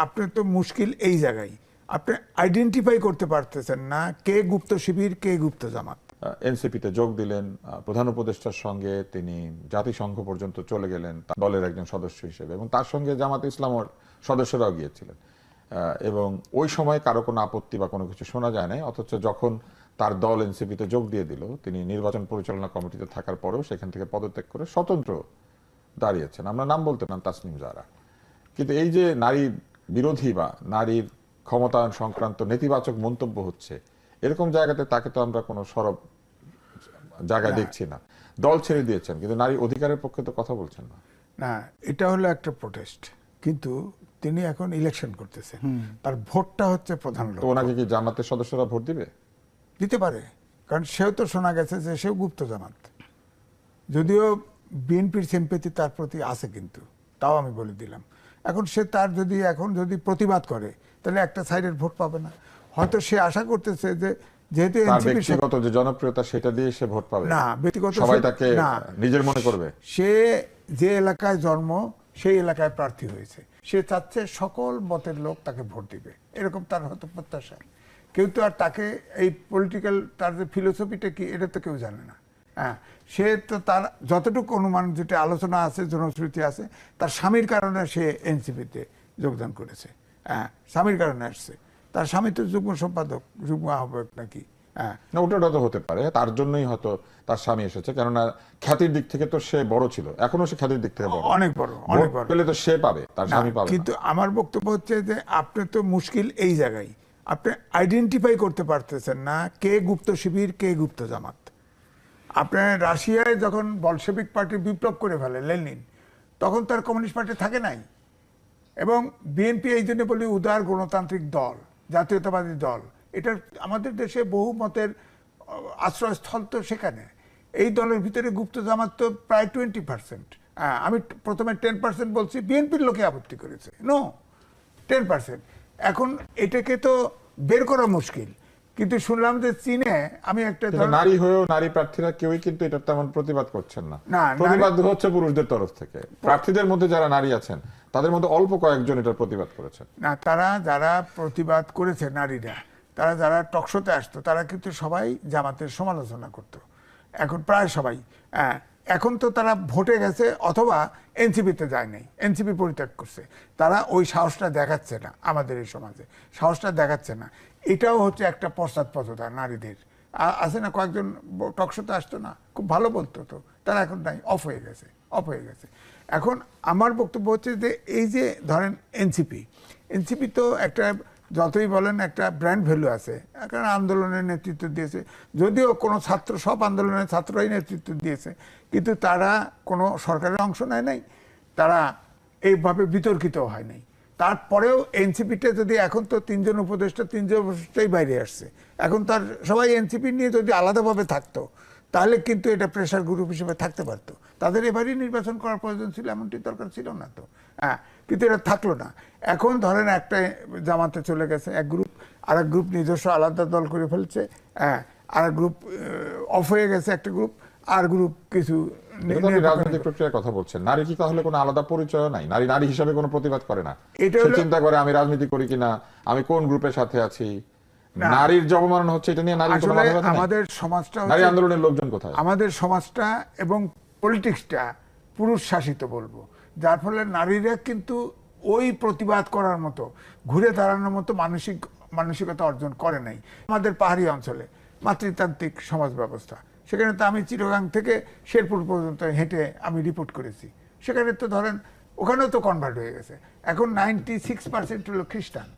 আপনি তো মুশকিল এই জায়গায়, আপনি আইডেন্টিফাই করতে পারতেছেন না কে গুপ্ত শিবির কে গুপ্ত জামাত। এনসিপিতে যোগ দিলেন, প্রধান উপদেষ্টার সঙ্গে তিনি জাতিসংঘ পর্যন্ত চলে গেলেন দলের একজন সদস্য হিসেবে, এবং তার সঙ্গে জামাত ইসলামের সদস্যরাও গিয়েছিলেন, এবং ওই সময় কারো কোনো আপত্তি বা কোনো কিছু শোনা যায় না। অথচ যখন তার দল এনসিপিতে যোগ দিয়ে দিল, তিনি নির্বাচন পরিচালনা কমিটিতে থাকার পরেও সেখান থেকে পদত্যাগ করে স্বতন্ত্র দাঁড়িয়েছেন। আমরা নাম বলতে নাম তাসনিম জাহরা। কিন্তু এই যে নারী বিরোধী বা নারীর ক্ষমতায়ন সংক্রান্ত নেতিবাচক মন্তব্য হচ্ছে, এরকম জায়গাতে তাকে তো আমরা কোনো সরব জায়গায় দেখছি না। দল ছেড়ে দিয়েছেন, কিন্তু নারী অধিকারের পক্ষে তো কথা বলছেন না। না, এটা হলো একটা প্রোটেস্ট, কিন্তু তিনি এখন ইলেকশন করতেছেন, তার ভোটটা হচ্ছে প্রধান তো লক্ষ্য। ওনাকে কি জামাতের সদস্যরা ভোট দিবে? দিতে পারে, কারণ সেও তো শোনা গেছে যে সেও গুপ্ত জামাত, যদিও বিএনপির সিম্পেথি তার প্রতি আছে, কিন্তু তাও আমি বলে দিলাম। এখন সে তার যদি প্রতিবাদ করে, তাহলে একটা সাইডের ভোট পাবে না। হয়তো সে আশা করতেছে যে যেহেতু তার ব্যক্তিগত যে জনপ্রিয়তা সেটা দিয়ে সে ভোট পাবে না, ব্যক্তিগত সবাই তাকে নিজের মনে করবে। সে যে এলাকায় জন্ম সেই এলাকায় প্রার্থী হয়েছে, সে চাচ্ছে সকল মতের লোক তাকে ভোট দিবে, এরকম তার হয়তো প্রত্যাশা। কেউ তো আর তাকে এই পলিটিক্যাল তার যে ফিলোসফিটা কি এটা তো কেউ জানে না। হ্যাঁ, সে তো তার যতটুকু অনুমান, যেটা আলোচনা আছে, জনশ্রুতি আছে, তার স্বামীর কারণে সে এনসিপিতে যোগদান করেছে। হ্যাঁ, স্বামীর কারণে আসছে। তার স্বামী তো যুগ্ম সম্পাদক, যুগ্ম আহ্বায়ক নাকি। হ্যাঁ, না, ওটা তো হতে পারে, তার জন্যই হয়তো তার স্বামী এসেছে, কেননা খ্যাতির দিক থেকে তো সে বড় ছিল, এখনো সে খ্যাতির দিক থেকে বড়, অনেক বড়, অনেক বড় পেলে তো সে পাবে, তার স্বামী পাবে। কিন্তু আমার বক্তব্য হচ্ছে যে আপনি তো মুশকিল এই জায়গায়, আপনি আইডেন্টিফাই করতে পারতেছেন না কে গুপ্ত শিবির কে গুপ্ত জামাত। আপনার রাশিয়ায় যখন বলশেভিক পার্টি বিপ্লব করে ফেলে লেনিন, তখন তার কমিউনিস্ট পার্টি থাকে নাই, এবং বিএনপি এই জন্য বলি উদার গণতান্ত্রিক দল, জাতীয়তাবাদী দল। এটা আমাদের দেশে বহু মতের আশ্রয়স্থল তো সেখানে। এই দলের ভিতরে গুপ্ত জামাত তো প্রায় 20%। আমি প্রথমে 10% বলছি, বিএনপির লোকে আপত্তি করেছে, নো 10%। এখন এটাকে তো বের করা মুশকিল, কিন্তু শুনলাম যে চীনে, আমি একটা নারী হয়েও নারী প্রার্থীরা কেউই কিন্তু এটা তেমন প্রতিবাদ করছেন না। প্রতিবাদ হচ্ছে পুরুষদের তরফ থেকে। প্রার্থীদের মধ্যে যারা নারী আছেন তাদের মধ্যে অল্প কয়েকজন এটার প্রতিবাদ করেছেন। না, তারা যারা প্রতিবাদ করেছে নারীরা, তারা যারা টকশোতে আসতো, তারা কিন্তু সবাই জামাতের সমালোচনা করত। এখন প্রায় সবাই, এখন তো তারা ভোটে গেছে অথবা এনসিপিতে যায় নাই, এনসিপি পরিত্যাগ করছে। তারা ওই সাহসটা দেখাচ্ছে না, আমাদের এই সমাজে সাহসটা দেখাচ্ছে না। এটাও হচ্ছে একটা পশ্চাৎপদতা নারীদের। আছে না কয়েকজন টকশোতে আসতো না, খুব ভালো বলতো, তো তারা এখন নাই, অফ হয়ে গেছে। এখন আমার বক্তব্য হচ্ছে যে এই যে ধরেন এনসিপি তো একটা, যতই বলেন, একটা ব্র্যান্ড ভ্যালু আছে, কারণ আন্দোলনের নেতৃত্ব দিয়েছে, যদিও কোনো ছাত্র, সব আন্দোলনের ছাত্রই নেতৃত্ব দিয়েছে, কিন্তু তারা কোনো সরকারের অংশ নেয় নাই, তারা এইভাবে বিতর্কিত হয় নাই। তারপরেও এনসিপিতে যদি, এখন তো তিনজন উপদেষ্টাই বাইরে আসছে, এখন তার সবাই এনসিপি নিয়ে যদি আলাদাভাবে থাকতো, তাহলে কিন্তু এটা প্রেশার গ্রুপ হিসেবে থাকতে পারতো। তাদের এবারই নির্বাচন করার প্রয়োজন ছিল, এমনটি দরকার ছিল না তো। হ্যাঁ, কিন্তু এটা থাকলো না। এখন ধরেন একটা জামাতে চলে গেছে এক গ্রুপ, আর এক গ্রুপ নিজস্ব আলাদা দল করে ফেলছে। হ্যাঁ, আর এক গ্রুপ অফ হয়ে গেছে, একটা গ্রুপ, আর গ্রুপ কিছু রাজনৈতিক প্রক্রিয়ার কথা বলছেন। নারী কি তাহলে কোনো আলাদা পরিচয় নাই? নারী নারী হিসাবে কোনো প্রতিবাদ করে না, সে চিন্তা করে আমি রাজনীতি করি কিনা, আমি কোন গ্রুপের সাথে আছি। নারীর যে অবমাননা হচ্ছে এটা নিয়ে নারী আমাদের সমাজটা, নারী আন্দোলনের লোকজন কোথায়? আমাদের সমাজটা এবং পলিটিক্সটা পুরুষ শাসিত বলবো, যার ফলে নারীরা কিন্তু ওই প্রতিবাদ করার মতো, ঘুরে দাঁড়ানোর মতো মানসিকতা অর্জন করে নাই। আমাদের পাহাড়ি অঞ্চলে মাতৃতান্ত্রিক সমাজ ব্যবস্থা, সেখানে তো আমি চিটাগাং থেকে শেরপুর পর্যন্ত হেঁটে আমি রিপোর্ট করেছি, সেখানে তো ধরেন ওখানেও তো কনভার্ট হয়ে গেছে। এখন 96% হলো খ্রিস্টান।